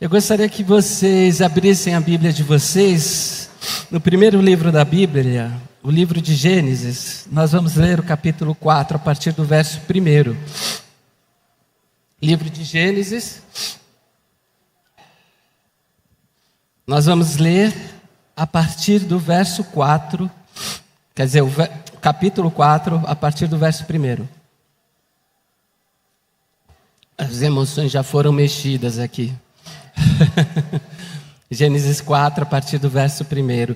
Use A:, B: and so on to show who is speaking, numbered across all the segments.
A: Eu gostaria que vocês abrissem a Bíblia de vocês no primeiro livro da Bíblia, o livro de Gênesis. Nós vamos ler o capítulo 4, a partir do verso 1. Livro de Gênesis. Nós vamos ler a partir do verso 4, quer dizer, o capítulo 4, a partir do verso 1. As emoções já foram mexidas aqui. Gênesis 4, a partir do verso 1.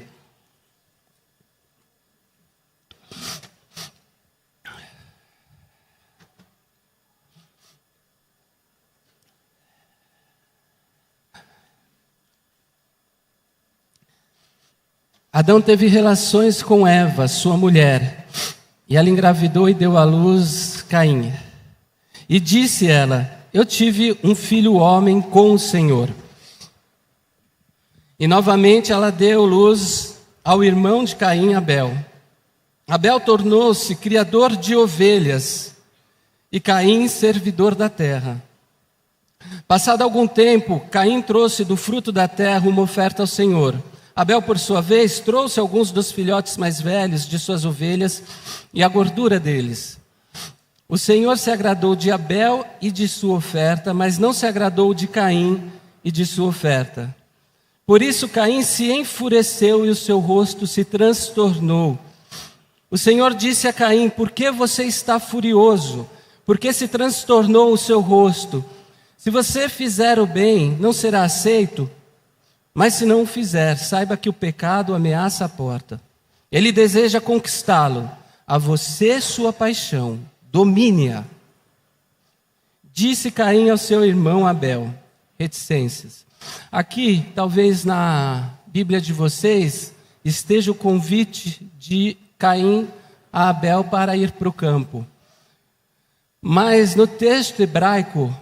A: Adão teve relações com Eva, sua mulher, e ela engravidou e deu à luz Caim. E disse ela: eu tive um filho homem com o Senhor. E novamente ela deu luz ao irmão de Caim, Abel. Abel tornou-se criador de ovelhas e Caim servidor da terra. Passado algum tempo, Caim trouxe do fruto da terra uma oferta ao Senhor. Abel, por sua vez, trouxe alguns dos filhotes mais velhos de suas ovelhas e a gordura deles. O Senhor se agradou de Abel e de sua oferta, mas não se agradou de Caim e de sua oferta. Por isso Caim se enfureceu e o seu rosto se transtornou. O Senhor disse a Caim: por que você está furioso? Por que se transtornou o seu rosto? Se você fizer o bem, não será aceito? Mas se não o fizer, saiba que o pecado ameaça a porta. Ele deseja conquistá-lo. A você sua paixão, domine-a. Disse Caim ao seu irmão Abel. Reticências. Aqui, talvez na Bíblia de vocês, esteja o convite de Caim a Abel para ir para o campo. Mas no texto hebraico,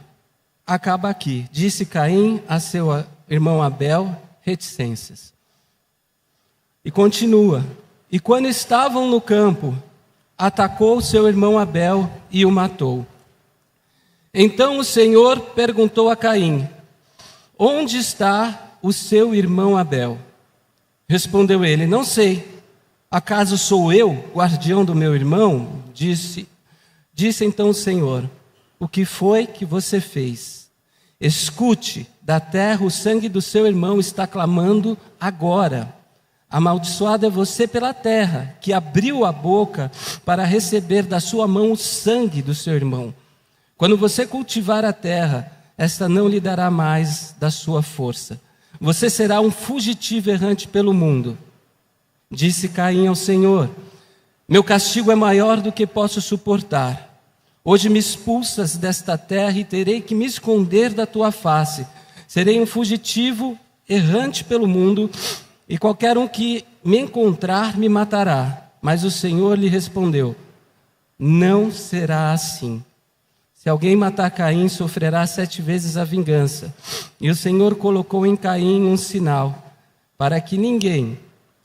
A: acaba aqui. Disse Caim a seu irmão Abel, reticências. E continua. E quando estavam no campo, atacou seu irmão Abel e o matou. Então o Senhor perguntou a Caim: onde está o seu irmão Abel? Respondeu ele: não sei. Acaso sou eu, guardião do meu irmão? Disse então o Senhor: o que foi que você fez? Escute, da terra o sangue do seu irmão está clamando agora. Amaldiçoado é você pela terra, que abriu a boca para receber da sua mão o sangue do seu irmão. Quando você cultivar a terra, esta não lhe dará mais da sua força. Você será um fugitivo errante pelo mundo. Disse Caim ao Senhor: meu castigo é maior do que posso suportar. Hoje me expulsas desta terra e terei que me esconder da tua face. Serei um fugitivo errante pelo mundo, e qualquer um que me encontrar me matará. Mas o Senhor lhe respondeu: não será assim. Se alguém matar Caim, sofrerá 7 vezes a vingança. E o Senhor colocou em Caim um sinal, para que ninguém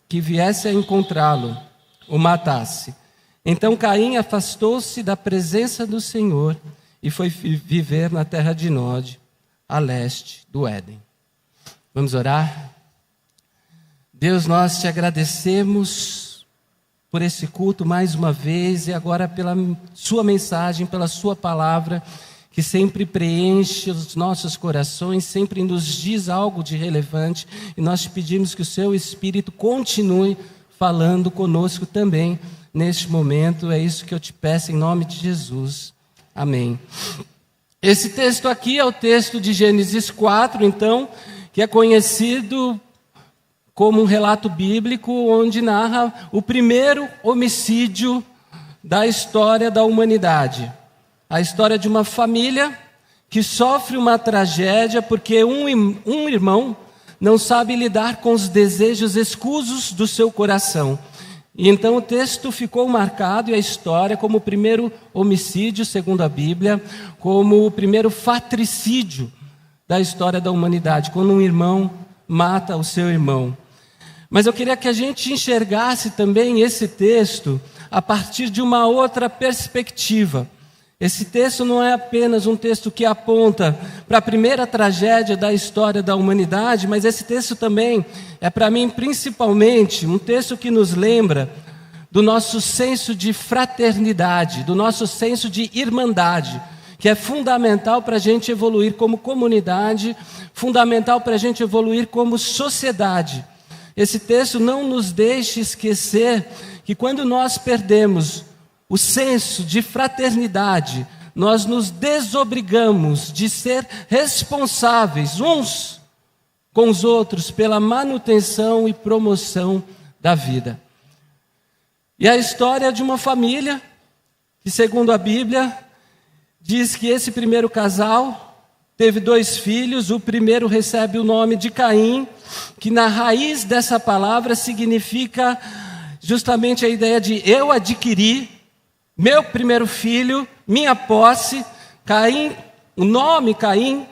A: que viesse a encontrá-lo o matasse. Então Caim afastou-se da presença do Senhor e foi viver na terra de Nod, a leste do Éden. Vamos orar? Deus, nós te agradecemos por esse culto mais uma vez e agora pela sua mensagem, pela sua palavra, que sempre preenche os nossos corações, sempre nos diz algo de relevante, e nós te pedimos que o seu Espírito continue falando conosco também neste momento. É isso que eu te peço em nome de Jesus. Amém. Esse texto aqui é o texto de Gênesis 4, então, que é conhecido como um relato bíblico onde narra o primeiro homicídio da história da humanidade. A história de uma família que sofre uma tragédia porque um irmão não sabe lidar com os desejos escusos do seu coração. E então o texto ficou marcado, e a história, como o primeiro homicídio, segundo a Bíblia, como o primeiro fratricídio da história da humanidade, quando um irmão mata o seu irmão. Mas eu queria que a gente enxergasse também esse texto a partir de uma outra perspectiva. Esse texto não é apenas um texto que aponta para a primeira tragédia da história da humanidade, mas esse texto também é, para mim, principalmente, um texto que nos lembra do nosso senso de fraternidade, do nosso senso de irmandade, que é fundamental para a gente evoluir como comunidade, fundamental para a gente evoluir como sociedade. Esse texto não nos deixa esquecer que quando nós perdemos o senso de fraternidade, nós nos desobrigamos de ser responsáveis uns com os outros pela manutenção e promoção da vida. E a história de uma família que, segundo a Bíblia, diz que esse primeiro casal teve 2 filhos. O primeiro recebe o nome de Caim, que na raiz dessa palavra significa justamente a ideia de eu adquiri meu primeiro filho, minha posse. Caim, o nome Caim,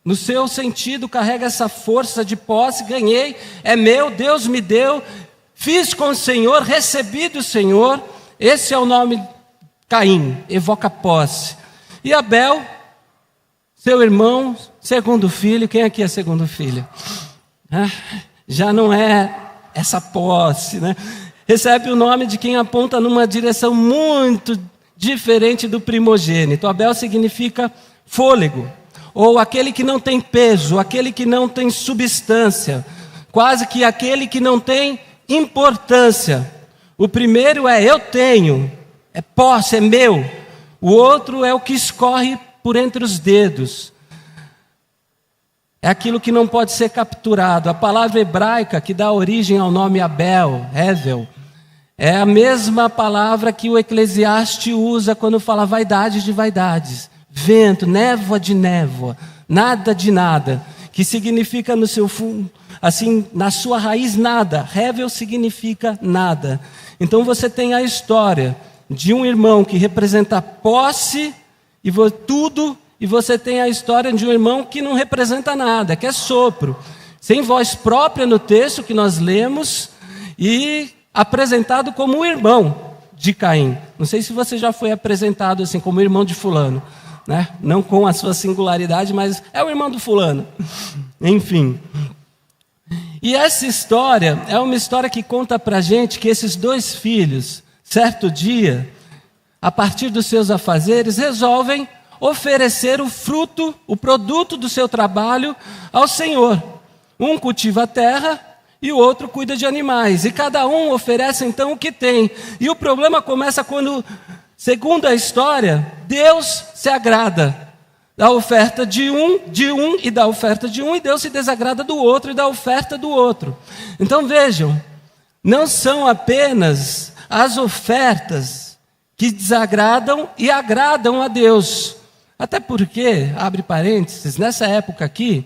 A: no seu sentido, carrega essa força de posse. Ganhei, é meu, Deus me deu, fiz com o Senhor, recebi do Senhor. Esse é o nome Caim, evoca posse. E Abel, seu irmão, segundo filho. Quem aqui é segundo filho? Já não é essa posse, né? Recebe o nome de quem aponta numa direção muito diferente do primogênito. Abel significa fôlego, ou aquele que não tem peso, aquele que não tem substância, quase que aquele que não tem importância. O primeiro é eu tenho, é posse, é meu. O outro é o que escorre por entre os dedos. É aquilo que não pode ser capturado. A palavra hebraica que dá origem ao nome Abel, Hevel, é a mesma palavra que o Eclesiastes usa quando fala vaidade de vaidades, vento, névoa de névoa, nada de nada, que significa no seu fundo, assim, na sua raiz nada. Hevel significa nada. Então você tem a história de um irmão que representa posse e tudo, e você tem a história de um irmão que não representa nada, que é sopro, sem voz própria no texto que nós lemos, e apresentado como o irmão de Caim. Não sei se você já foi apresentado assim como irmão de fulano, né? Não com a sua singularidade, mas é o irmão do fulano. Enfim. E essa história é uma história que conta pra gente que esses 2 filhos, certo dia, a partir dos seus afazeres, resolvem oferecer o fruto, o produto do seu trabalho ao Senhor. Um cultiva a terra e o outro cuida de animais. E cada um oferece então o que tem. E o problema começa quando, segundo a história, Deus se agrada da oferta de um e da oferta de um, e Deus se desagrada do outro e da oferta do outro. Então vejam, não são apenas as ofertas que desagradam e agradam a Deus. Até porque, abre parênteses, nessa época aqui,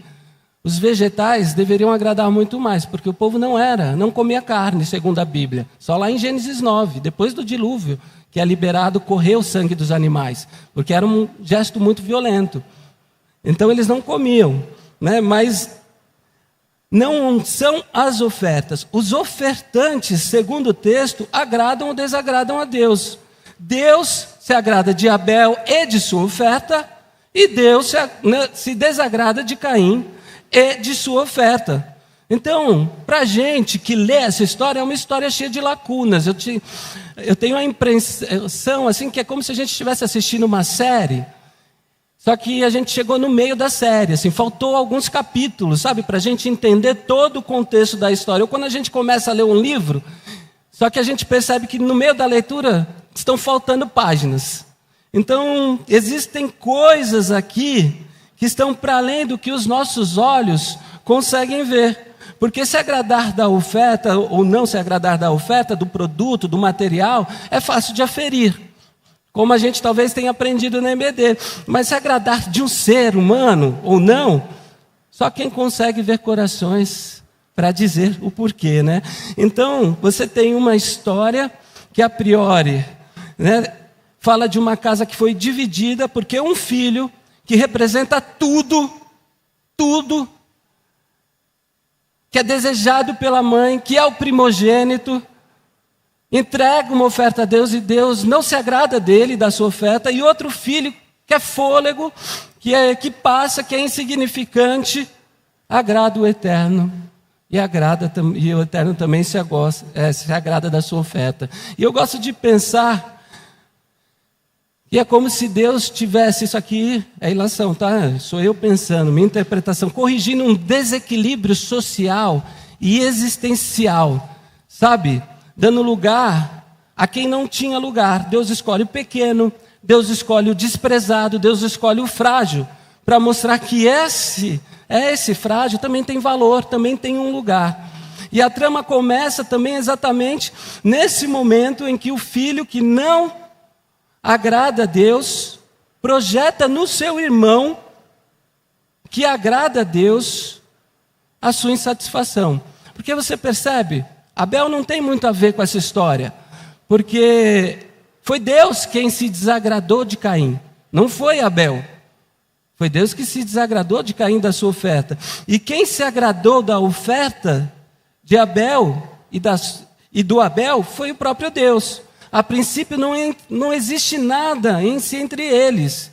A: os vegetais deveriam agradar muito mais, porque o povo não comia carne, segundo a Bíblia. Só lá em Gênesis 9, depois do dilúvio, que é liberado correr o sangue dos animais, porque era um gesto muito violento. Então eles não comiam, né? Mas não são as ofertas. Os ofertantes, segundo o texto, agradam ou desagradam a Deus. Deus se agrada de Abel e de sua oferta, e Deus se desagrada de Caim e de sua oferta. Então, para a gente que lê essa história, é uma história cheia de lacunas. Eu tenho a impressão assim, que é como se a gente estivesse assistindo uma série, só que a gente chegou no meio da série, assim, faltou alguns capítulos, sabe, para a gente entender todo o contexto da história. Ou quando a gente começa a ler um livro, só que a gente percebe que no meio da leitura estão faltando páginas. Então, existem coisas aqui que estão para além do que os nossos olhos conseguem ver. Porque se agradar da oferta ou não se agradar da oferta, do produto, do material, é fácil de aferir, como a gente talvez tenha aprendido no EBD. Mas se agradar de um ser humano ou não, só quem consegue ver corações para dizer o porquê, né? Então, você tem uma história que a priori, né, fala de uma casa que foi dividida porque um filho que representa tudo que é desejado pela mãe, que é o primogênito, entrega uma oferta a Deus e Deus não se agrada dele, da sua oferta, e outro filho que é fôlego, que passa, que é insignificante, agrada o Eterno. E o Eterno também se agrada da sua oferta. E eu gosto de pensar que é como se Deus tivesse, isso aqui é ilação, tá? Sou eu pensando, minha interpretação, corrigindo um desequilíbrio social e existencial, sabe? Dando lugar a quem não tinha lugar. Deus escolhe o pequeno, Deus escolhe o desprezado, Deus escolhe o frágil, para mostrar que esse frágil também tem valor, também tem um lugar. E a trama começa também exatamente nesse momento em que o filho que não agrada a Deus, projeta no seu irmão, que agrada a Deus, a sua insatisfação. Porque você percebe, Abel não tem muito a ver com essa história, porque foi Deus quem se desagradou de Caim, não foi Abel. Foi Deus que se desagradou de Caim, da sua oferta. E quem se agradou da oferta de Abel e do Abel foi o próprio Deus. A princípio não existe nada entre eles.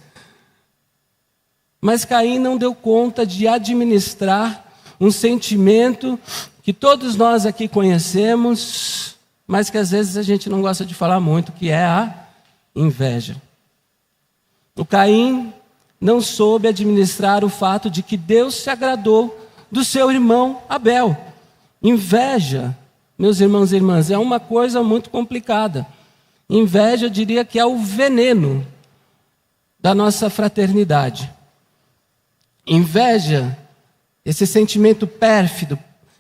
A: Mas Caim não deu conta de administrar um sentimento que todos nós aqui conhecemos, mas que às vezes a gente não gosta de falar muito, que é a inveja. O Caim não soube administrar o fato de que Deus se agradou do seu irmão Abel. Inveja, meus irmãos e irmãs, é uma coisa muito complicada. Inveja, eu diria que é o veneno da nossa fraternidade. Inveja, esse sentimento pérfido,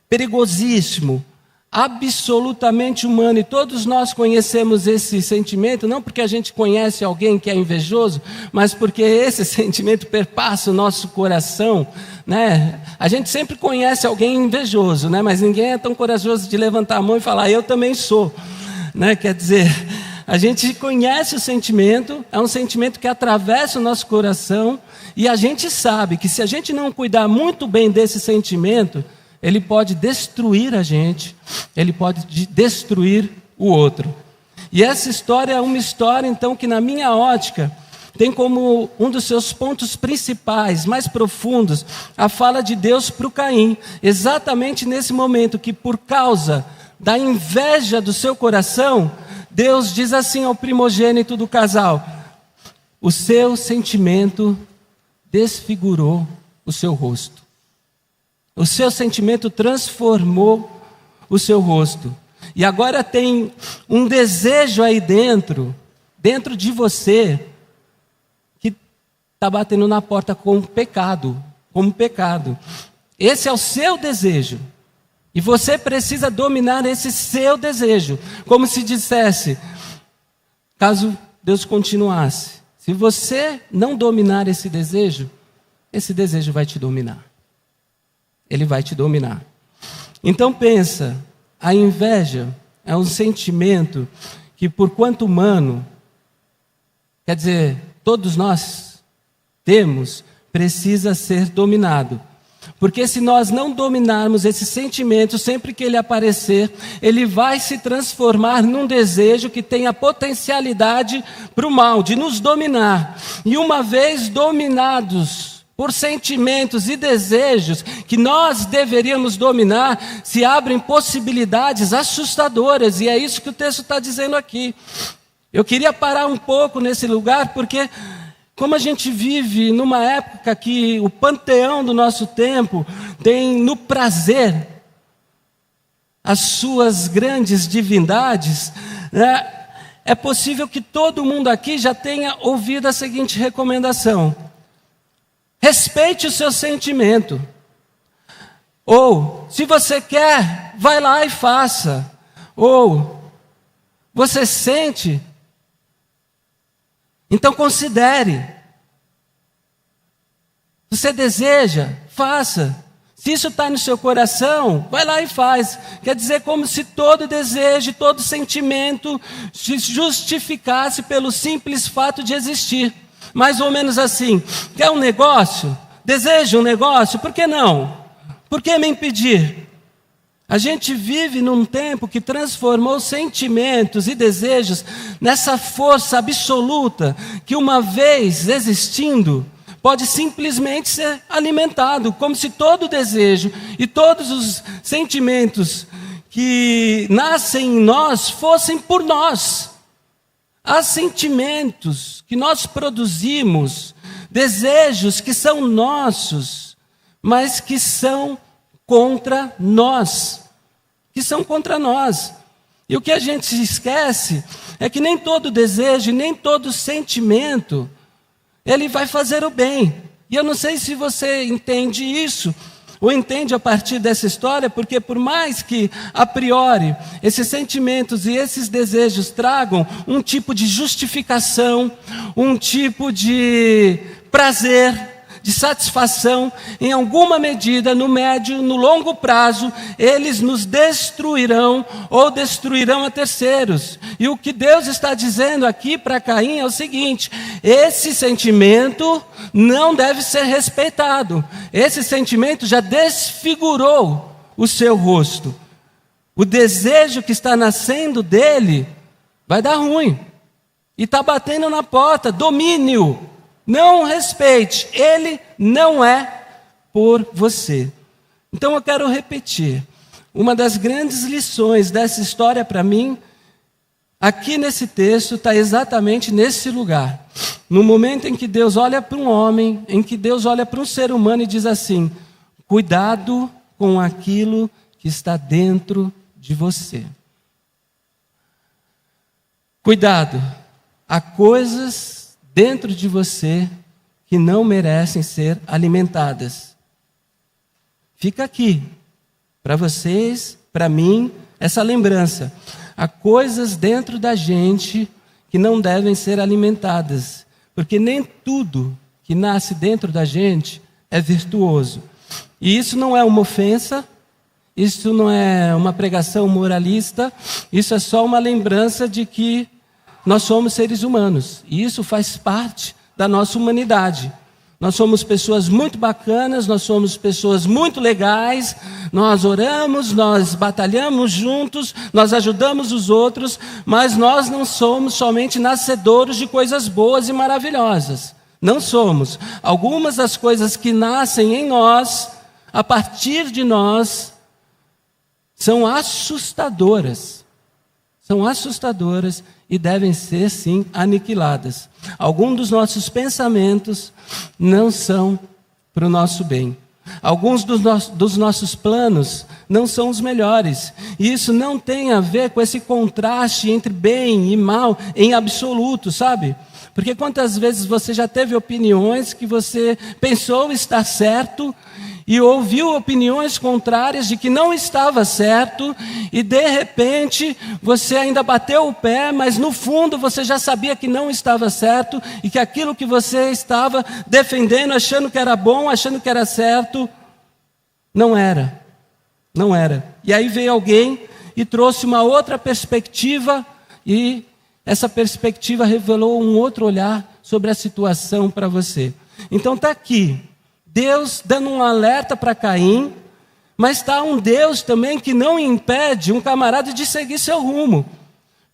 A: perigosíssimo, absolutamente humano, e todos nós conhecemos esse sentimento, não porque a gente conhece alguém que é invejoso, mas porque esse sentimento perpassa o nosso coração, né? A gente sempre conhece alguém invejoso, né? Mas ninguém é tão corajoso de levantar a mão e falar, eu também sou, né? Quer dizer, a gente conhece o sentimento, é um sentimento que atravessa o nosso coração, e a gente sabe que se a gente não cuidar muito bem desse sentimento, ele pode destruir a gente, ele pode destruir o outro. E essa história é uma história, então, que na minha ótica, tem como um dos seus pontos principais, mais profundos, a fala de Deus para o Caim, exatamente nesse momento que, por causa da inveja do seu coração, Deus diz assim ao primogênito do casal, o seu sentimento desfigurou o seu rosto. O seu sentimento transformou o seu rosto. E agora tem um desejo aí dentro de você, que está batendo na porta como pecado. Esse é o seu desejo. E você precisa dominar esse seu desejo. Como se dissesse, caso Deus continuasse, se você não dominar esse desejo vai te dominar. Ele vai te dominar. Então pensa, a inveja é um sentimento que, por quanto humano, quer dizer, todos nós temos, precisa ser dominado. Porque se nós não dominarmos esse sentimento, sempre que ele aparecer, ele vai se transformar num desejo que tem a potencialidade para o mal, de nos dominar. E uma vez dominados por sentimentos e desejos que nós deveríamos dominar, se abrem possibilidades assustadoras, e é isso que o texto está dizendo aqui. Eu queria parar um pouco nesse lugar, porque como a gente vive numa época que o panteão do nosso tempo tem no prazer as suas grandes divindades, né? É possível que todo mundo aqui já tenha ouvido a seguinte recomendação: respeite o seu sentimento. Ou, se você quer, vai lá e faça. Ou, você sente, então considere. Você deseja, faça. Se isso está no seu coração, vai lá e faz. Quer dizer, como se todo desejo, todo sentimento se justificasse pelo simples fato de existir. Mais ou menos assim, quer um negócio? Deseja um negócio? Por que não? Por que me impedir? A gente vive num tempo que transformou sentimentos e desejos nessa força absoluta que, uma vez existindo, pode simplesmente ser alimentado, como se todo desejo e todos os sentimentos que nascem em nós fossem por nós. Há sentimentos que nós produzimos, desejos que são nossos, mas que são contra nós. E o que a gente se esquece é que nem todo desejo, nem todo sentimento, ele vai fazer o bem. E eu não sei se você entende isso, ou entende a partir dessa história, porque por mais que, a priori, esses sentimentos e esses desejos tragam um tipo de justificação, um tipo de prazer, de satisfação, em alguma medida, no médio, no longo prazo, eles nos destruirão ou destruirão a terceiros. E o que Deus está dizendo aqui para Caim é o seguinte: esse sentimento não deve ser respeitado. Esse sentimento já desfigurou o seu rosto. O desejo que está nascendo dele vai dar ruim. E está batendo na porta, domínio. Não respeite, ele não é por você. Então eu quero repetir, uma das grandes lições dessa história para mim, aqui nesse texto, está exatamente nesse lugar. No momento em que Deus olha para um homem, em que Deus olha para um ser humano e diz assim: cuidado com aquilo que está dentro de você. Cuidado, há coisas dentro de você que não merecem ser alimentadas. Fica aqui, para vocês, para mim, essa lembrança. Há coisas dentro da gente que não devem ser alimentadas, porque nem tudo que nasce dentro da gente é virtuoso. E isso não é uma ofensa, isso não é uma pregação moralista, isso é só uma lembrança de que nós somos seres humanos, e isso faz parte da nossa humanidade. Nós somos pessoas muito bacanas, nós somos pessoas muito legais, nós oramos, nós batalhamos juntos, nós ajudamos os outros, mas nós não somos somente nascedores de coisas boas e maravilhosas. Não somos. Algumas das coisas que nascem em nós, a partir de nós, são assustadoras. São assustadoras e devem ser, sim, aniquiladas. Alguns dos nossos pensamentos não são para o nosso bem. Alguns dos nossos planos não são os melhores. E isso não tem a ver com esse contraste entre bem e mal em absoluto, sabe? Porque quantas vezes você já teve opiniões que você pensou estar certo e ouviu opiniões contrárias de que não estava certo, e de repente você ainda bateu o pé, mas no fundo você já sabia que não estava certo, e que aquilo que você estava defendendo, achando que era bom, achando que era certo, não era. Não era. E aí veio alguém e trouxe uma outra perspectiva, e essa perspectiva revelou um outro olhar sobre a situação para você. Então está aqui Deus dando um alerta para Caim, mas está um Deus também que não impede um camarada de seguir seu rumo.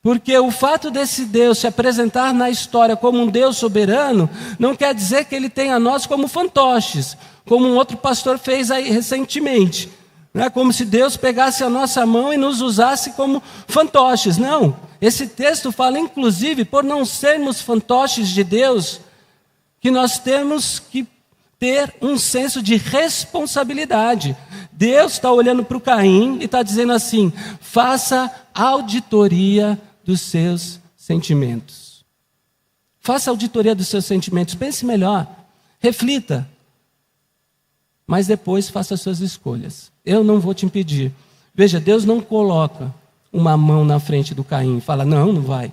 A: Porque o fato desse Deus se apresentar na história como um Deus soberano, não quer dizer que ele tenha nós como fantoches, como um outro pastor fez aí recentemente. Não é como se Deus pegasse a nossa mão e nos usasse como fantoches. Não, esse texto fala inclusive, por não sermos fantoches de Deus, que nós temos que ter um senso de responsabilidade. Deus está olhando para o Caim e está dizendo assim: faça auditoria dos seus sentimentos. Faça auditoria dos seus sentimentos, pense melhor, reflita, mas depois faça as suas escolhas. Eu não vou te impedir. Veja, Deus não coloca uma mão na frente do Caim e fala: não, não vai.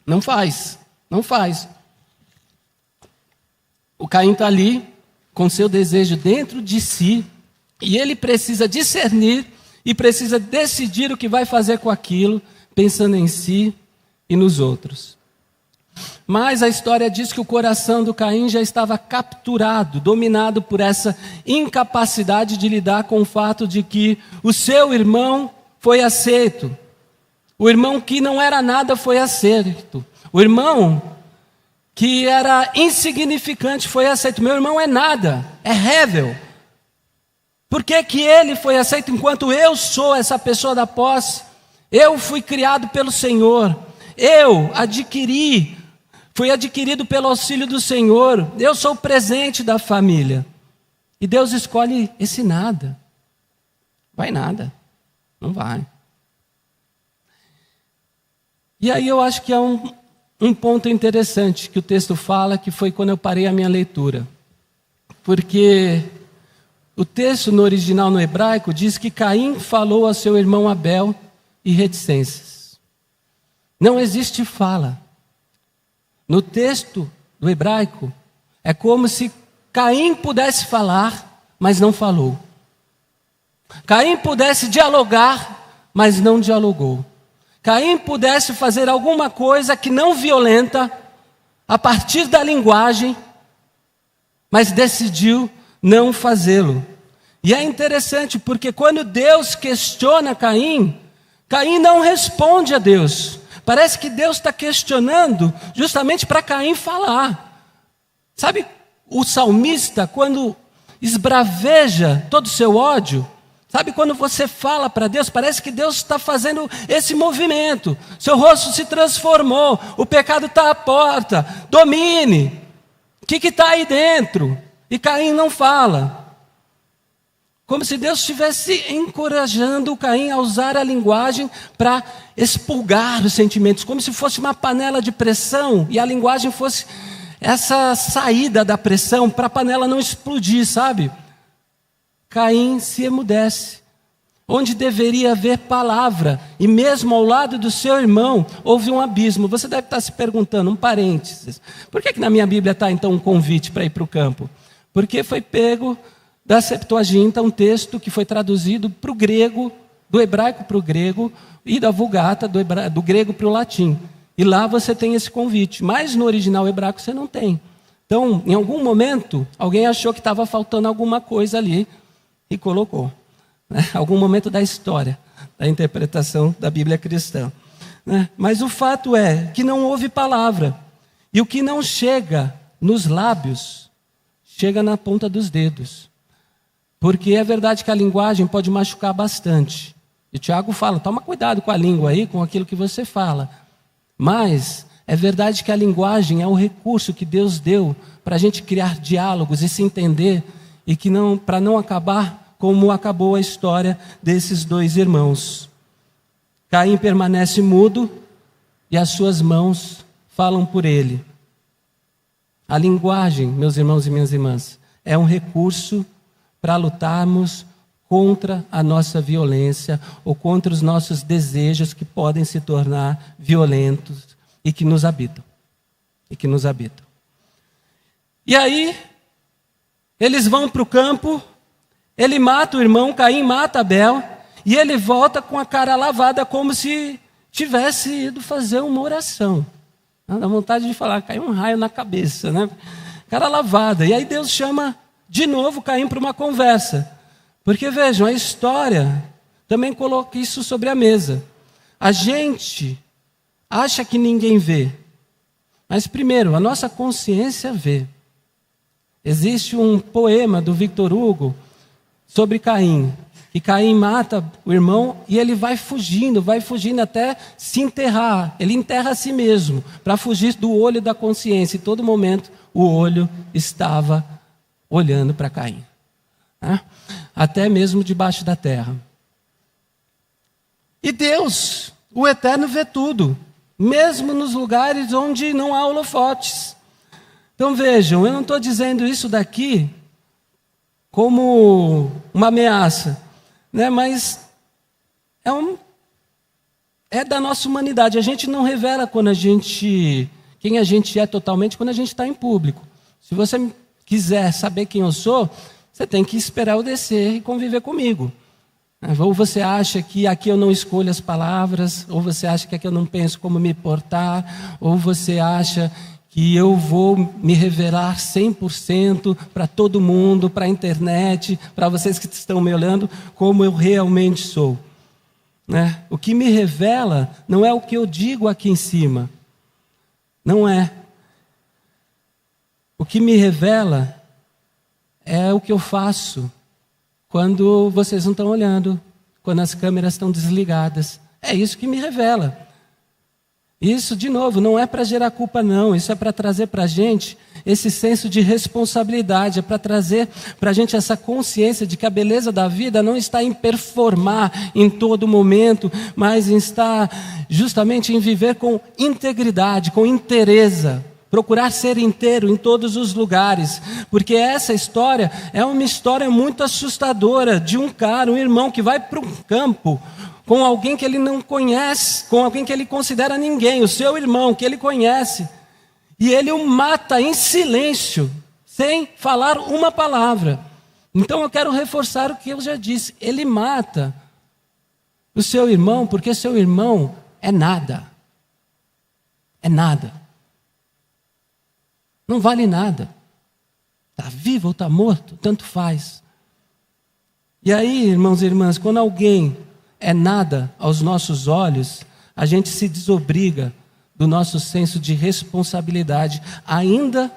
A: Não faz, não faz. O Caim está ali, com seu desejo dentro de si, e ele precisa discernir e precisa decidir o que vai fazer com aquilo, pensando em si e nos outros. Mas a história diz que o coração do Caim já estava capturado, dominado por essa incapacidade de lidar com o fato de que o seu irmão foi aceito. O irmão que não era nada foi aceito. O irmão que era insignificante foi aceito. Meu irmão é nada, é Hevel. Por que que ele foi aceito enquanto eu sou essa pessoa da posse? Eu fui criado pelo Senhor. Eu fui adquirido pelo auxílio do Senhor. Eu sou o presente da família. E Deus escolhe esse nada. Vai nada. Não vai. E aí eu acho que é um ponto interessante que o texto fala, que foi quando eu parei a minha leitura. Porque o texto no original no hebraico diz que Caim falou ao seu irmão Abel e reticências. Não existe fala. No texto do hebraico, é como se Caim pudesse falar, mas não falou. Caim pudesse dialogar, mas não dialogou. Caim pudesse fazer alguma coisa que não violenta, a partir da linguagem, mas decidiu não fazê-lo. E é interessante, porque quando Deus questiona Caim, Caim não responde a Deus. Parece que Deus está questionando justamente para Caim falar. Sabe o salmista, quando esbraveja todo o seu ódio? Sabe quando você fala para Deus, parece que Deus está fazendo esse movimento. Seu rosto se transformou, o pecado está à porta, domine. O que está aí dentro? E Caim não fala. Como se Deus estivesse encorajando o Caim a usar a linguagem para expurgar os sentimentos, como se fosse uma panela de pressão e a linguagem fosse essa saída da pressão para a panela não explodir, sabe? Caim se emudece, onde deveria haver palavra, e mesmo ao lado do seu irmão houve um abismo. Você deve estar se perguntando, um parênteses, por que na minha Bíblia está então um convite para ir para o campo? Porque foi pego da Septuaginta, um texto que foi traduzido para o grego, do hebraico para o grego, e da Vulgata, do grego para o latim. E lá você tem esse convite, mas no original hebraico você não tem. Então, em algum momento, alguém achou que estava faltando alguma coisa ali e colocou. Né? Algum momento da história, da interpretação da Bíblia cristã. Né? Mas o fato é que não houve palavra. E o que não chega nos lábios, chega na ponta dos dedos. Porque é verdade que a linguagem pode machucar bastante. E Tiago fala, toma cuidado com a língua aí, com aquilo que você fala. Mas é verdade que a linguagem é um recurso que Deus deu para a gente criar diálogos e se entender, e que não, para não acabar como acabou a história desses dois irmãos. Caim permanece mudo e as suas mãos falam por ele. A linguagem, meus irmãos e minhas irmãs, é um recurso para lutarmos contra a nossa violência ou contra os nossos desejos que podem se tornar violentos e que nos habitam. E aí, eles vão para o campo, ele mata o irmão, Caim mata Abel, e ele volta com a cara lavada como se tivesse ido fazer uma oração. Dá vontade de falar, caiu um raio na cabeça, né? Cara lavada. E aí Deus chama de novo Caim para uma conversa. Porque vejam, a história também coloca isso sobre a mesa. A gente acha que ninguém vê. Mas primeiro, a nossa consciência vê. Existe um poema do Victor Hugo sobre Caim. E Caim mata o irmão e ele vai fugindo até se enterrar. Ele enterra a si mesmo para fugir do olho da consciência. E todo momento o olho estava olhando para Caim. Até mesmo debaixo da terra. E Deus, o Eterno, vê tudo. Mesmo nos lugares onde não há holofotes. Então vejam, eu não estou dizendo isso daqui como uma ameaça. Né? Mas é da nossa humanidade. A gente não revela quem a gente é totalmente quando a gente está em público. Se você quiser saber quem eu sou, você tem que esperar eu descer e conviver comigo. Ou você acha que aqui eu não escolho as palavras, ou você acha que aqui eu não penso como me portar, ou você acha que eu vou me revelar 100% para todo mundo, para a internet, para vocês que estão me olhando, como eu realmente sou. Né? O que me revela não é o que eu digo aqui em cima. Não é. O que me revela é o que eu faço quando vocês não estão olhando, quando as câmeras estão desligadas. É isso que me revela. Isso, de novo, não é para gerar culpa, não. Isso é para trazer para a gente esse senso de responsabilidade. É para trazer para a gente essa consciência de que a beleza da vida não está em performar em todo momento, mas está justamente em viver com integridade, com inteireza. Procurar ser inteiro em todos os lugares. Porque essa história é uma história muito assustadora de um cara, um irmão que vai para um campo com alguém que ele não conhece, com alguém que ele considera ninguém, o seu irmão que ele conhece, e ele o mata em silêncio, sem falar uma palavra. Então eu quero reforçar o que eu já disse, ele mata o seu irmão, porque seu irmão é nada. É nada. Não vale nada. Está vivo ou está morto, tanto faz. E aí, irmãos e irmãs, quando alguém é nada aos nossos olhos, a gente se desobriga do nosso senso de responsabilidade, ainda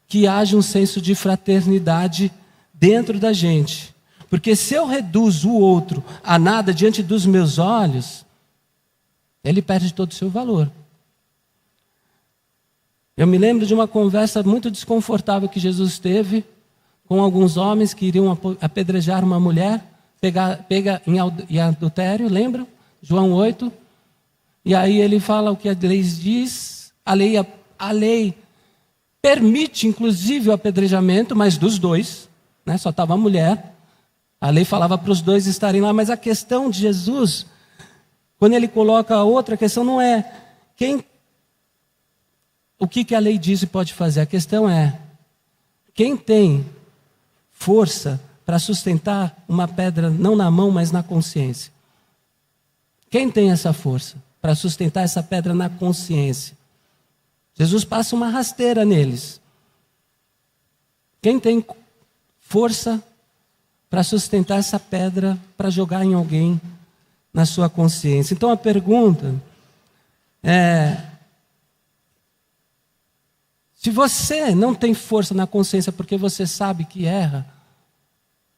A: que haja um senso de fraternidade dentro da gente. Porque se eu reduzo o outro a nada diante dos meus olhos, ele perde todo o seu valor. Eu me lembro de uma conversa muito desconfortável que Jesus teve com alguns homens que iriam apedrejar uma mulher, pega em adultério, lembram? João 8. E aí ele fala o que a lei diz. A lei permite, inclusive, o apedrejamento, mas dos dois. Né? Só estava a mulher. A lei falava para os dois estarem lá. Mas a questão de Jesus, quando ele coloca a outra questão, não é o que a lei diz e pode fazer. A questão é quem tem força para sustentar uma pedra, não na mão, mas na consciência. Quem tem essa força para sustentar essa pedra na consciência? Jesus passa uma rasteira neles. Quem tem força para sustentar essa pedra, para jogar em alguém na sua consciência? Então a pergunta é: se você não tem força na consciência porque você sabe que erra,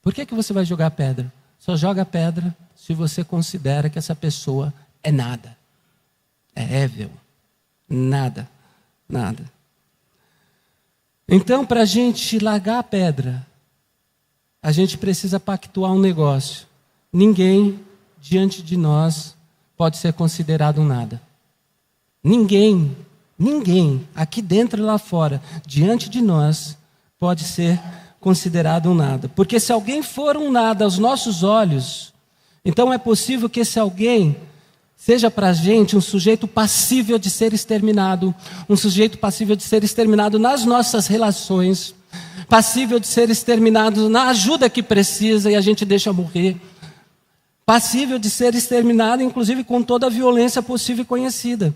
A: por que você vai jogar pedra? Só joga pedra se você considera que essa pessoa é nada. É ével. Nada. Nada. Então, para a gente largar a pedra, a gente precisa pactuar um negócio. Ninguém diante de nós pode ser considerado um nada. Ninguém, aqui dentro e lá fora, diante de nós, pode ser considerado um nada. Porque se alguém for um nada aos nossos olhos, então é possível que esse alguém seja para a gente um sujeito passível de ser exterminado, um sujeito passível de ser exterminado nas nossas relações, passível de ser exterminado na ajuda que precisa e a gente deixa morrer, passível de ser exterminado, inclusive com toda a violência possível e conhecida.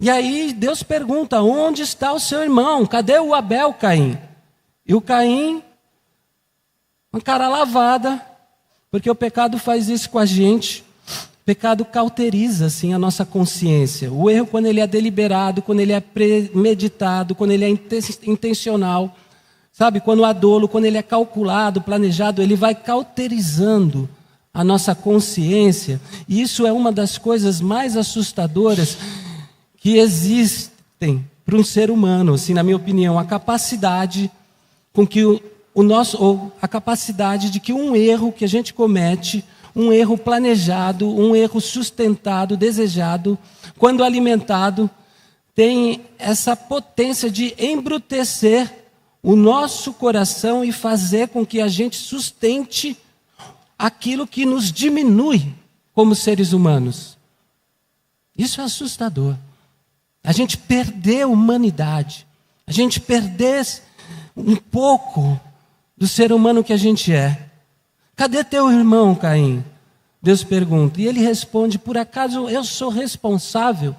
A: E aí Deus pergunta: onde está o seu irmão? Cadê o Abel, Caim? E o Caim, uma cara lavada, porque o pecado faz isso com a gente. O pecado cauteriza, assim, a nossa consciência. O erro, quando ele é deliberado, quando ele é premeditado, quando ele é intencional, sabe? Quando há dolo, quando ele é calculado, planejado, ele vai cauterizando a nossa consciência. E isso é uma das coisas mais assustadoras que existem para um ser humano, assim, na minha opinião, a capacidade com que a capacidade de que um erro que a gente comete, um erro planejado, um erro sustentado, desejado, quando alimentado, tem essa potência de embrutecer o nosso coração e fazer com que a gente sustente aquilo que nos diminui como seres humanos. Isso é assustador. A gente perder a humanidade, a gente perder um pouco do ser humano que a gente é. Cadê teu irmão, Caim? Deus pergunta. E ele responde: por acaso eu sou responsável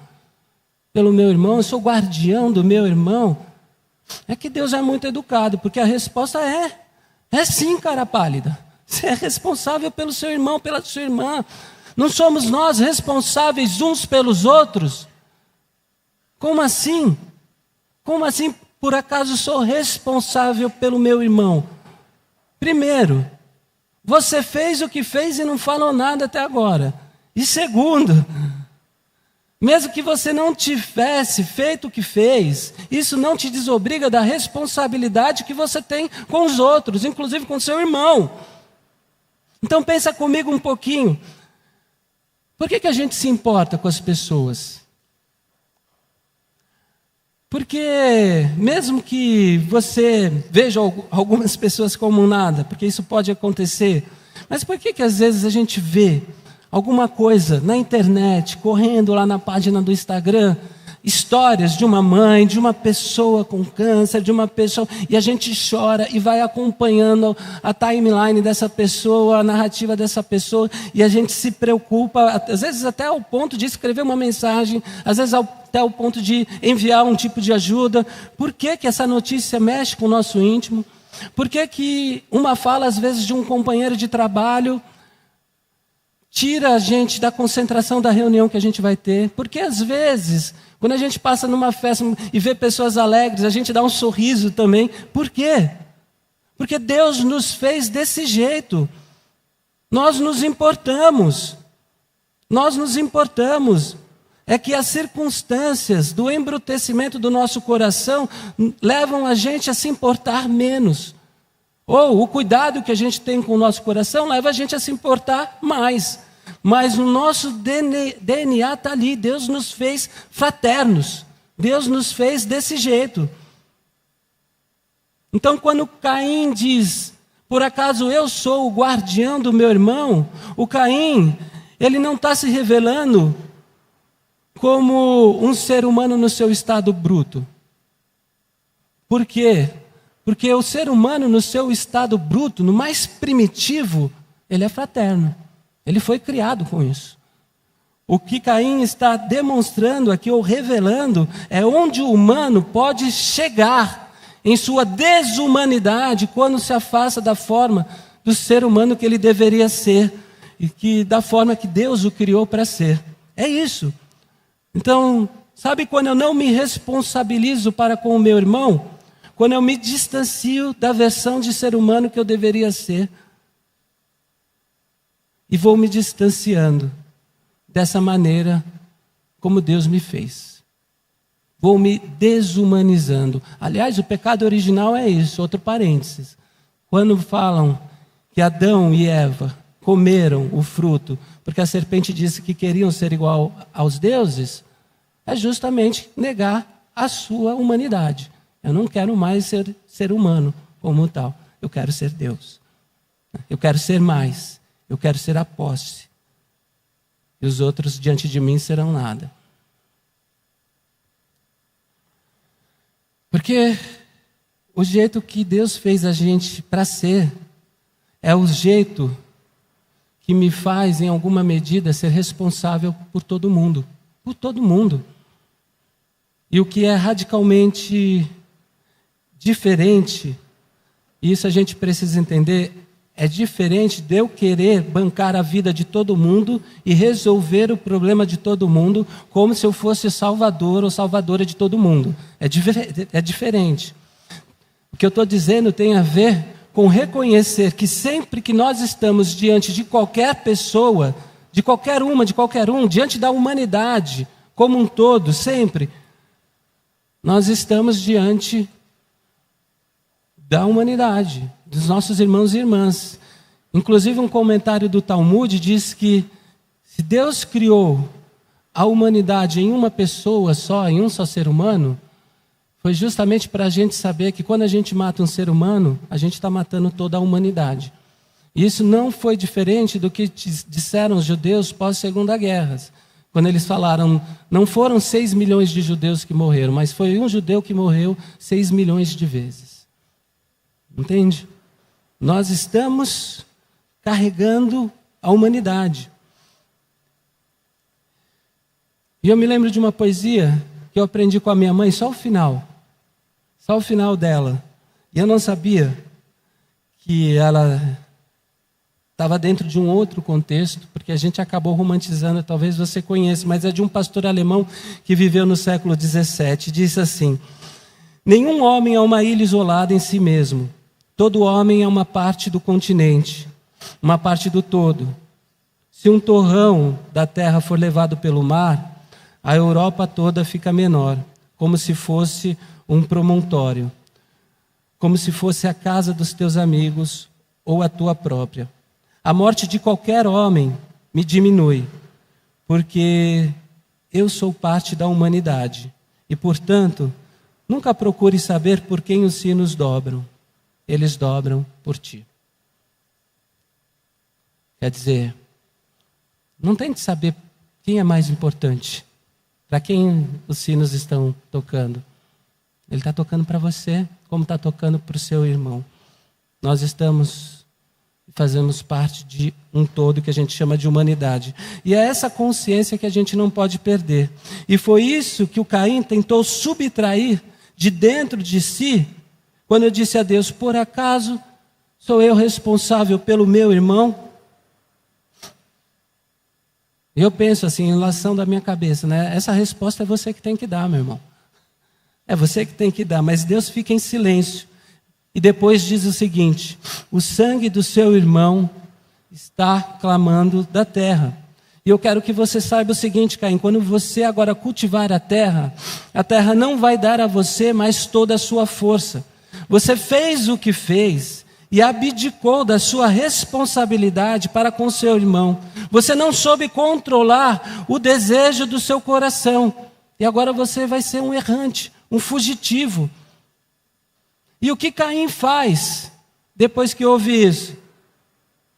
A: pelo meu irmão? Eu sou guardião do meu irmão? É que Deus é muito educado, porque a resposta é sim, cara pálida. Você é responsável pelo seu irmão, pela sua irmã. Não somos nós responsáveis uns pelos outros? Como assim? Como assim, por acaso, sou responsável pelo meu irmão? Primeiro, você fez o que fez e não falou nada até agora. E segundo, mesmo que você não tivesse feito o que fez, isso não te desobriga da responsabilidade que você tem com os outros, inclusive com seu irmão. Então pensa comigo um pouquinho. Por que a gente se importa com as pessoas? Porque mesmo que você veja algumas pessoas como nada, porque isso pode acontecer, mas por que às vezes a gente vê alguma coisa na internet, correndo lá na página do Instagram, histórias de uma mãe, de uma pessoa com câncer, de uma pessoa, e a gente chora e vai acompanhando a timeline dessa pessoa, a narrativa dessa pessoa, e a gente se preocupa, às vezes até ao ponto de escrever uma mensagem, às vezes até ao ponto de enviar um tipo de ajuda. Por que essa notícia mexe com o nosso íntimo? Por que uma fala, às vezes, de um companheiro de trabalho tira a gente da concentração da reunião que a gente vai ter? Porque às vezes, quando a gente passa numa festa e vê pessoas alegres, a gente dá um sorriso também. Por quê? Porque Deus nos fez desse jeito. Nós nos importamos. Nós nos importamos. É que as circunstâncias do embrutecimento do nosso coração levam a gente a se importar menos. Ou o cuidado que a gente tem com o nosso coração leva a gente a se importar mais. Mas o nosso DNA está ali. Deus nos fez fraternos. Deus nos fez desse jeito. Então, quando Caim diz: por acaso eu sou o guardião do meu irmão? O Caim, ele não está se revelando como um ser humano no seu estado bruto. Por quê? Porque o ser humano no seu estado bruto, no mais primitivo, ele é fraterno. Ele foi criado com isso. O que Caim está demonstrando aqui, ou revelando, é onde o humano pode chegar em sua desumanidade quando se afasta da forma do ser humano que ele deveria ser e da forma que Deus o criou para ser. É isso. Então, sabe quando eu não me responsabilizo para com o meu irmão? Quando eu me distancio da versão de ser humano que eu deveria ser. E vou me distanciando dessa maneira como Deus me fez. Vou me desumanizando. Aliás, o pecado original é isso, outro parênteses. Quando falam que Adão e Eva comeram o fruto, porque a serpente disse que queriam ser igual aos deuses, é justamente negar a sua humanidade. Eu não quero mais ser humano como tal. Eu quero ser Deus. Eu quero ser mais. Eu quero ser a posse. E os outros diante de mim serão nada. Porque o jeito que Deus fez a gente para ser é o jeito que me faz, em alguma medida, ser responsável por todo mundo. Por todo mundo. E o que é radicalmente diferente, e isso a gente precisa entender, é diferente de eu querer bancar a vida de todo mundo e resolver o problema de todo mundo como se eu fosse salvador ou salvadora de todo mundo. É diferente. O que eu estou dizendo tem a ver com reconhecer que sempre que nós estamos diante de qualquer pessoa, de qualquer um, diante da humanidade como um todo, sempre, nós estamos diante da humanidade, dos nossos irmãos e irmãs. Inclusive um comentário do Talmud diz que se Deus criou a humanidade em uma pessoa só, em um só ser humano, foi justamente para a gente saber que quando a gente mata um ser humano, a gente está matando toda a humanidade. E isso não foi diferente do que disseram os judeus pós-Segunda Guerra. Quando eles falaram, não foram 6 milhões de judeus que morreram, mas foi um judeu que morreu 6 milhões de vezes. Entende? Nós estamos carregando a humanidade. E eu me lembro de uma poesia que eu aprendi com a minha mãe, só o final dela. E eu não sabia que ela estava dentro de um outro contexto, porque a gente acabou romantizando, talvez você conheça, mas é de um pastor alemão que viveu no século XVII. Diz assim: nenhum homem é uma ilha isolada em si mesmo. Todo homem é uma parte do continente, uma parte do todo. Se um torrão da terra for levado pelo mar, a Europa toda fica menor, como se fosse um promontório, como se fosse a casa dos teus amigos ou a tua própria. A morte de qualquer homem me diminui, porque eu sou parte da humanidade e, portanto, nunca procure saber por quem os sinos dobram. Eles dobram por ti. Quer dizer, não tente saber quem é mais importante, para quem os sinos estão tocando. Ele está tocando para você, como está tocando para o seu irmão. Nós fazemos parte de um todo que a gente chama de humanidade. E é essa consciência que a gente não pode perder. E foi isso que o Caim tentou subtrair de dentro de si, quando eu disse a Deus: por acaso sou eu responsável pelo meu irmão? Eu penso assim, em relação da minha cabeça, né? Essa resposta é você que tem que dar, meu irmão. É você que tem que dar, mas Deus fica em silêncio. E depois diz o seguinte: o sangue do seu irmão está clamando da terra. E eu quero que você saiba o seguinte, Caim: quando você agora cultivar a terra não vai dar a você mais toda a sua força. Você fez o que fez e abdicou da sua responsabilidade para com seu irmão. Você não soube controlar o desejo do seu coração. E agora você vai ser um errante, um fugitivo. E o que Caim faz depois que ouve isso?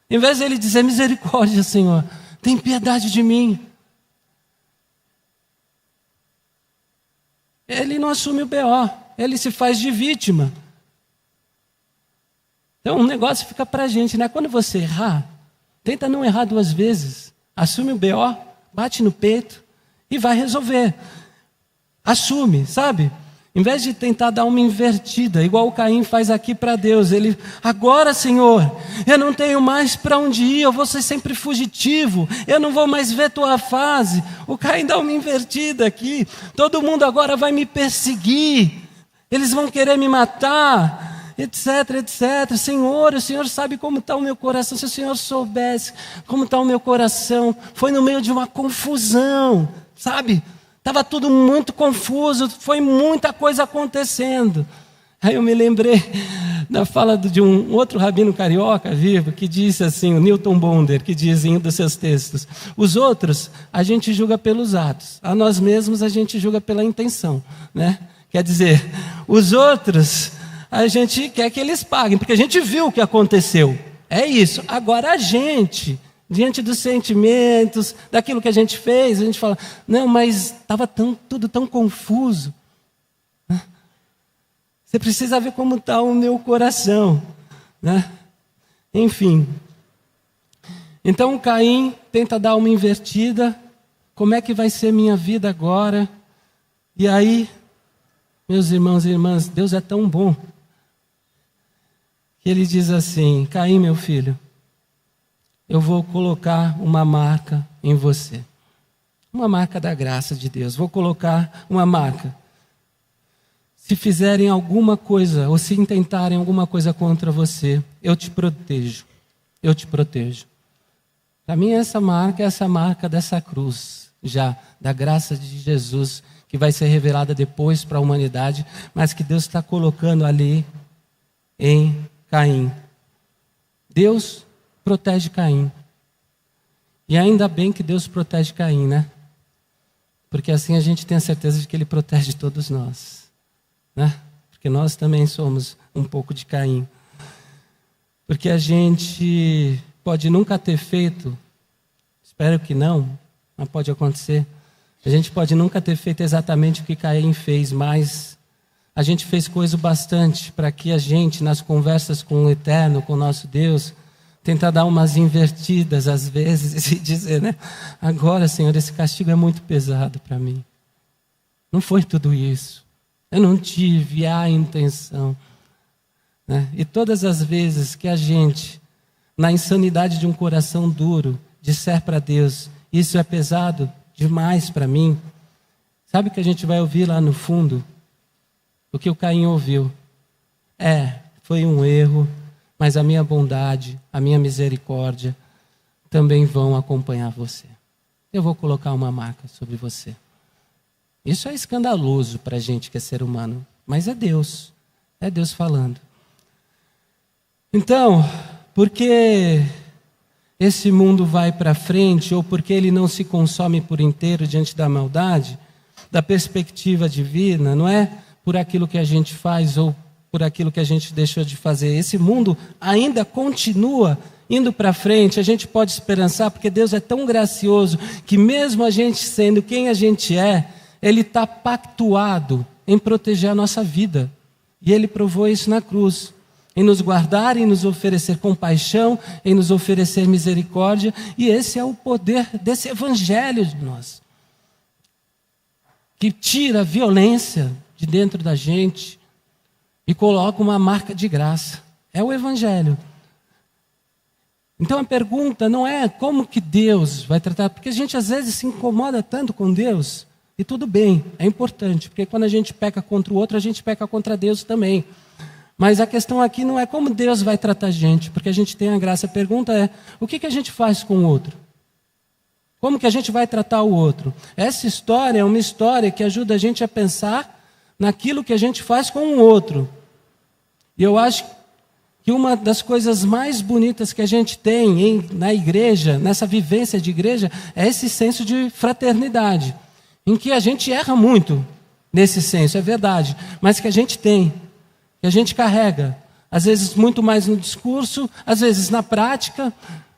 A: Em vez de ele dizer: misericórdia, Senhor, tem piedade de mim, ele não assume o BO, ele se faz de vítima. Então o negócio fica para a gente, né? Quando você errar, tenta não errar 2 vezes. Assume o BO, bate no peito e vai resolver. Assume, sabe? Em vez de tentar dar uma invertida, igual o Caim faz aqui para Deus, ele: agora, Senhor, eu não tenho mais para onde ir, eu vou ser sempre fugitivo, eu não vou mais ver tua face. O Caim dá uma invertida aqui: todo mundo agora vai me perseguir, eles vão querer me matar, etc, etc. Senhor, o Senhor sabe como está o meu coração. Se o Senhor soubesse como está o meu coração. Foi no meio de uma confusão, sabe? Estava tudo muito confuso, foi muita coisa acontecendo. Aí eu me lembrei da fala de um outro rabino carioca vivo, que disse assim, o Newton Bonder, que diz em um dos seus textos: os outros a gente julga pelos atos, a nós mesmos a gente julga pela intenção, né? Quer dizer, os outros a gente quer que eles paguem, porque a gente viu o que aconteceu. É isso. Agora a gente, diante dos sentimentos, daquilo que a gente fez, a gente fala: não, mas estava tudo tão confuso. Você precisa ver como está o meu coração, né? Enfim. Então Caim tenta dar uma invertida. Como é que vai ser minha vida agora? E aí, meus irmãos e irmãs, Deus é tão bom que Ele diz assim: Caim, meu filho, eu vou colocar uma marca em você. Uma marca da graça de Deus. Vou colocar uma marca. Se fizerem alguma coisa, ou se intentarem alguma coisa contra você, eu te protejo. Eu te protejo. Para mim essa marca é essa marca dessa cruz, já, da graça de Jesus, que vai ser revelada depois para a humanidade, mas que Deus está colocando ali em Caim. Deus protege Caim. E ainda bem que Deus protege Caim, né? Porque assim a gente tem a certeza de que Ele protege todos nós, né? Porque nós também somos um pouco de Caim. Porque a gente pode nunca ter feito, espero que não, mas pode acontecer. A gente pode nunca ter feito exatamente o que Caim fez, mas a gente fez coisa bastante para que a gente, nas conversas com o Eterno, com o nosso Deus, tentar dar umas invertidas às vezes e dizer, né? Agora, Senhor, esse castigo é muito pesado para mim. Não foi tudo isso. Eu não tive a intenção. Né? E todas as vezes que a gente, na insanidade de um coração duro, disser para Deus, isso é pesado demais para mim, sabe o que a gente vai ouvir lá no fundo? O que o Caim ouviu. Foi um erro, mas a minha bondade, a minha misericórdia também vão acompanhar você. Eu vou colocar uma marca sobre você. Isso é escandaloso para a gente que é ser humano, mas é Deus falando. Então, porque esse mundo vai para frente, ou porque ele não se consome por inteiro diante da maldade, da perspectiva divina, não é por aquilo que a gente faz ou por aquilo que a gente deixou de fazer. Esse mundo ainda continua indo para frente. A gente pode esperançar, porque Deus é tão gracioso, que mesmo a gente sendo quem a gente é, Ele está pactuado em proteger a nossa vida. E Ele provou isso na cruz. Em nos guardar, em nos oferecer compaixão, em nos oferecer misericórdia. E esse é o poder desse evangelho de nós. Que tira a violência de dentro da gente e coloca uma marca de graça. É o evangelho. Então a pergunta não é como que Deus vai tratar, porque a gente às vezes se incomoda tanto com Deus, e tudo bem, é importante, porque quando a gente peca contra o outro, a gente peca contra Deus também. Mas a questão aqui não é como Deus vai tratar a gente, porque a gente tem a graça. A pergunta é, o que a gente faz com o outro? Como que a gente vai tratar o outro? Essa história é uma história que ajuda a gente a pensar naquilo que a gente faz com o outro. E eu acho que uma das coisas mais bonitas que a gente tem na igreja, nessa vivência de igreja, é esse senso de fraternidade, em que a gente erra muito nesse senso, é verdade, mas que a gente tem, que a gente carrega, às vezes muito mais no discurso, às vezes na prática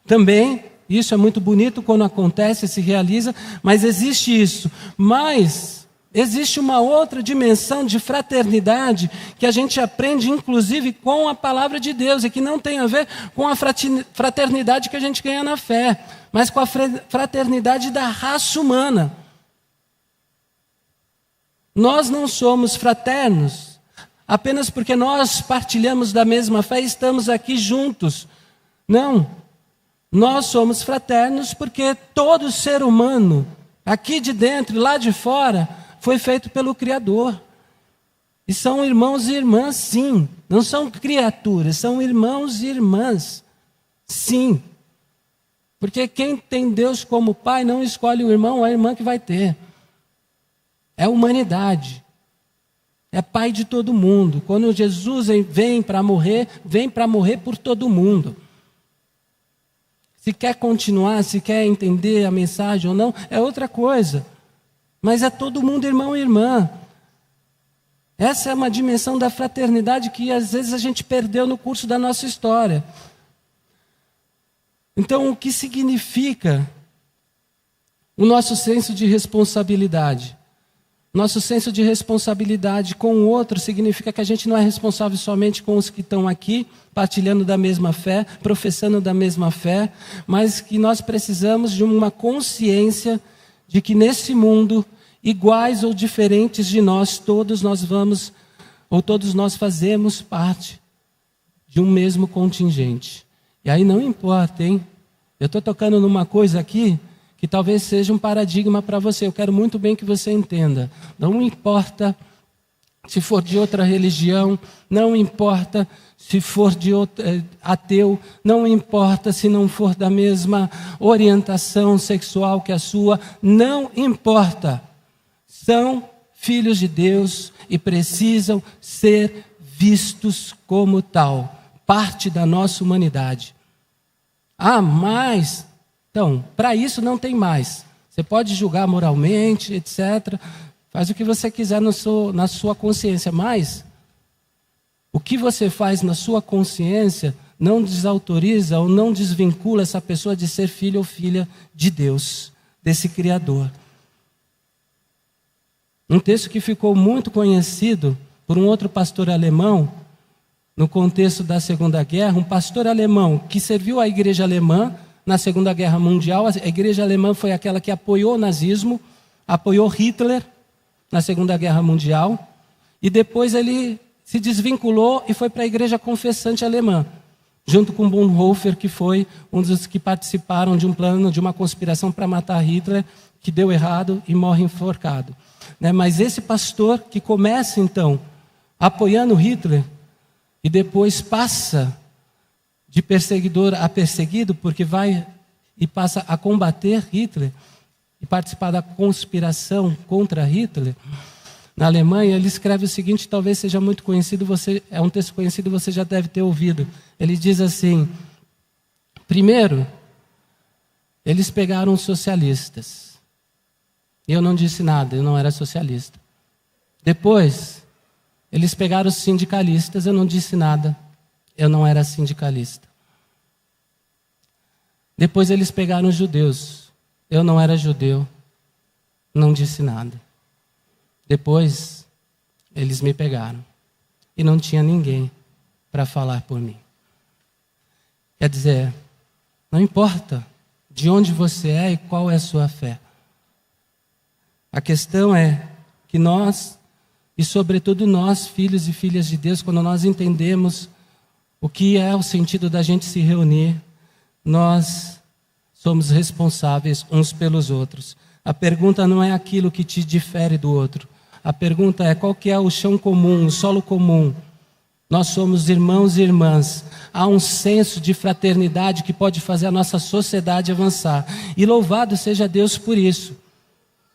A: também. Isso é muito bonito quando acontece, se realiza, mas existe isso. Mas existe uma outra dimensão de fraternidade que a gente aprende, inclusive, com a palavra de Deus, e que não tem a ver com a fraternidade que a gente ganha na fé, mas com a fraternidade da raça humana. Nós não somos fraternos apenas porque nós partilhamos da mesma fé e estamos aqui juntos. Não. Nós somos fraternos porque todo ser humano, aqui de dentro e lá de fora, foi feito pelo Criador. E são irmãos e irmãs, sim. Não são criaturas, são irmãos e irmãs, sim. Porque quem tem Deus como pai não escolhe o irmão ou a irmã que vai ter. É a humanidade. É pai de todo mundo. Quando Jesus vem para morrer por todo mundo. Se quer continuar, se quer entender a mensagem ou não, é outra coisa. Mas é todo mundo irmão e irmã. Essa é uma dimensão da fraternidade que às vezes a gente perdeu no curso da nossa história. Então, o que significa o nosso senso de responsabilidade? Nosso senso de responsabilidade com o outro significa que a gente não é responsável somente com os que estão aqui, partilhando da mesma fé, professando da mesma fé, mas que nós precisamos de uma consciência de que nesse mundo, iguais ou diferentes de nós, todos nós fazemos parte de um mesmo contingente. E aí não importa, hein? Eu estou tocando numa coisa aqui que talvez seja um paradigma para você. Eu quero muito bem que você entenda. Não importa se for de outra religião, não importa se for de ateu, não importa se não for da mesma orientação sexual que a sua, não importa. São filhos de Deus e precisam ser vistos como tal, parte da nossa humanidade. Mas... Então, para isso não tem mais. Você pode julgar moralmente, etc. Faz o que você quiser na sua consciência. Mas o que você faz na sua consciência não desautoriza ou não desvincula essa pessoa de ser filho ou filha de Deus, desse Criador. Um texto que ficou muito conhecido por um outro pastor alemão, no contexto da Segunda Guerra, um pastor alemão que serviu à igreja alemã na Segunda Guerra Mundial. A igreja alemã foi aquela que apoiou o nazismo, apoiou Hitler na Segunda Guerra Mundial, e depois ele se desvinculou e foi para a igreja confessante alemã, junto com Bonhoeffer, que foi um dos que participaram de um plano, de uma conspiração para matar Hitler, que deu errado e morre enforcado. Mas esse pastor que começa, então, apoiando Hitler, e depois passa de perseguidor a perseguido, porque vai e passa a combater Hitler, e participar da conspiração contra Hitler, na Alemanha, ele escreve o seguinte, talvez seja muito conhecido, é um texto conhecido, você já deve ter ouvido. Ele diz assim: primeiro, eles pegaram os socialistas. Eu não disse nada, eu não era socialista. Depois, eles pegaram os sindicalistas, eu não disse nada, eu não era sindicalista. Depois eles pegaram os judeus, eu não era judeu, não disse nada. Depois, eles me pegaram e não tinha ninguém para falar por mim. Quer dizer, não importa de onde você é e qual é a sua fé. A questão é que nós, e sobretudo nós, filhos e filhas de Deus, quando nós entendemos o que é o sentido da gente se reunir, nós somos responsáveis uns pelos outros. A pergunta não é aquilo que te difere do outro. A pergunta é qual que é o chão comum, o solo comum. Nós somos irmãos e irmãs. Há um senso de fraternidade que pode fazer a nossa sociedade avançar. E louvado seja Deus por isso.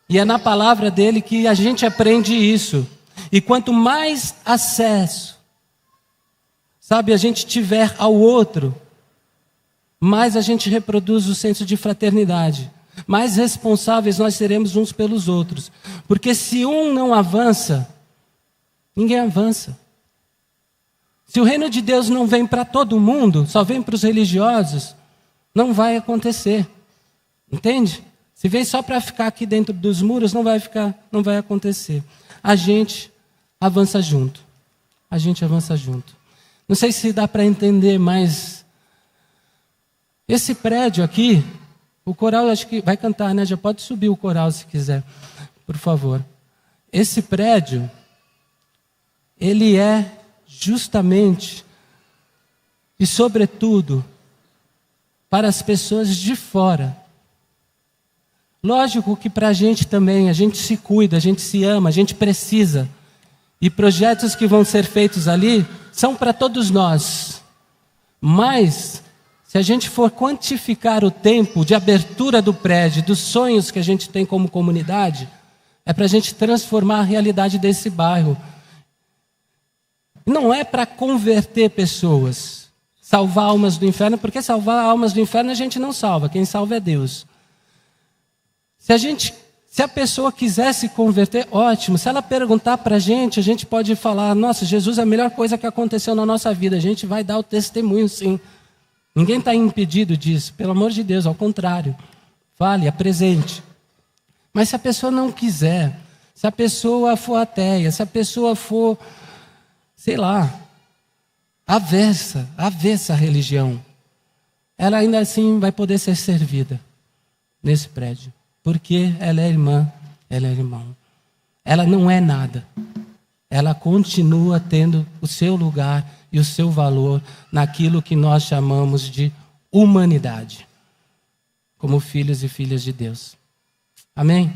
A: E é na palavra dele que a gente aprende isso. E quanto mais acesso, a gente tiver ao outro, mais a gente reproduz o senso de fraternidade. Mais responsáveis nós seremos uns pelos outros. Porque se um não avança, ninguém avança. Se o reino de Deus não vem para todo mundo, só vem para os religiosos, não vai acontecer. Entende? Se vem só para ficar aqui dentro dos muros, não vai acontecer. A gente avança junto. A gente avança junto. Não sei se dá para entender, mas esse prédio aqui, o coral acho que vai cantar, né? Já pode subir o coral se quiser, por favor. Esse prédio, ele é justamente e sobretudo para as pessoas de fora. Lógico que para a gente também, a gente se cuida, a gente se ama, a gente precisa. E projetos que vão ser feitos ali são para todos nós. Mas se a gente for quantificar o tempo de abertura do prédio, dos sonhos que a gente tem como comunidade, é para a gente transformar a realidade desse bairro. Não é para converter pessoas, salvar almas do inferno, porque salvar almas do inferno a gente não salva, quem salva é Deus. Se a pessoa quiser se converter, ótimo. Se ela perguntar para a gente pode falar, nossa, Jesus é a melhor coisa que aconteceu na nossa vida. A gente vai dar o testemunho, sim. Ninguém está impedido disso, pelo amor de Deus, ao contrário. Fale, apresente. Mas se a pessoa não quiser, se a pessoa for ateia, se a pessoa for, avessa à religião, ela ainda assim vai poder ser servida nesse prédio. Porque ela é irmã, ela é irmão. Ela não é nada. Ela continua tendo o seu lugar e o seu valor naquilo que nós chamamos de humanidade, como filhos e filhas de Deus. Amém?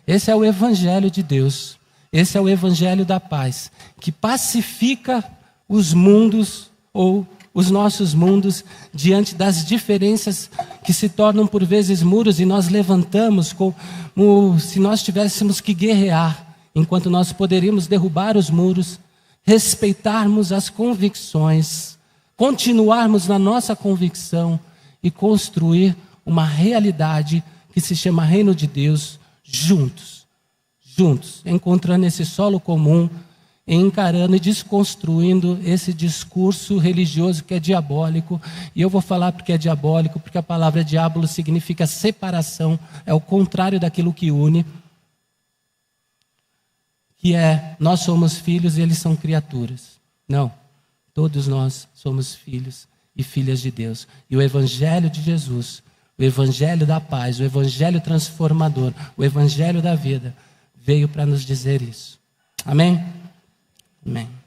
A: Esse é o Evangelho de Deus. Esse é o Evangelho da paz, que pacifica os mundos ou os nossos mundos diante das diferenças que se tornam por vezes muros e nós levantamos como se nós tivéssemos que guerrear, enquanto nós poderíamos derrubar os muros, respeitarmos as convicções, continuarmos na nossa convicção e construir uma realidade que se chama Reino de Deus juntos, encontrando esse solo comum, encarando e desconstruindo esse discurso religioso que é diabólico. E eu vou falar porque é diabólico, porque a palavra diabo significa separação, é o contrário daquilo que une, que é nós somos filhos e eles são criaturas. Não, todos nós somos filhos e filhas de Deus. E o Evangelho de Jesus, o Evangelho da paz, o Evangelho transformador, o Evangelho da vida, veio para nos dizer isso. Amém? Amém.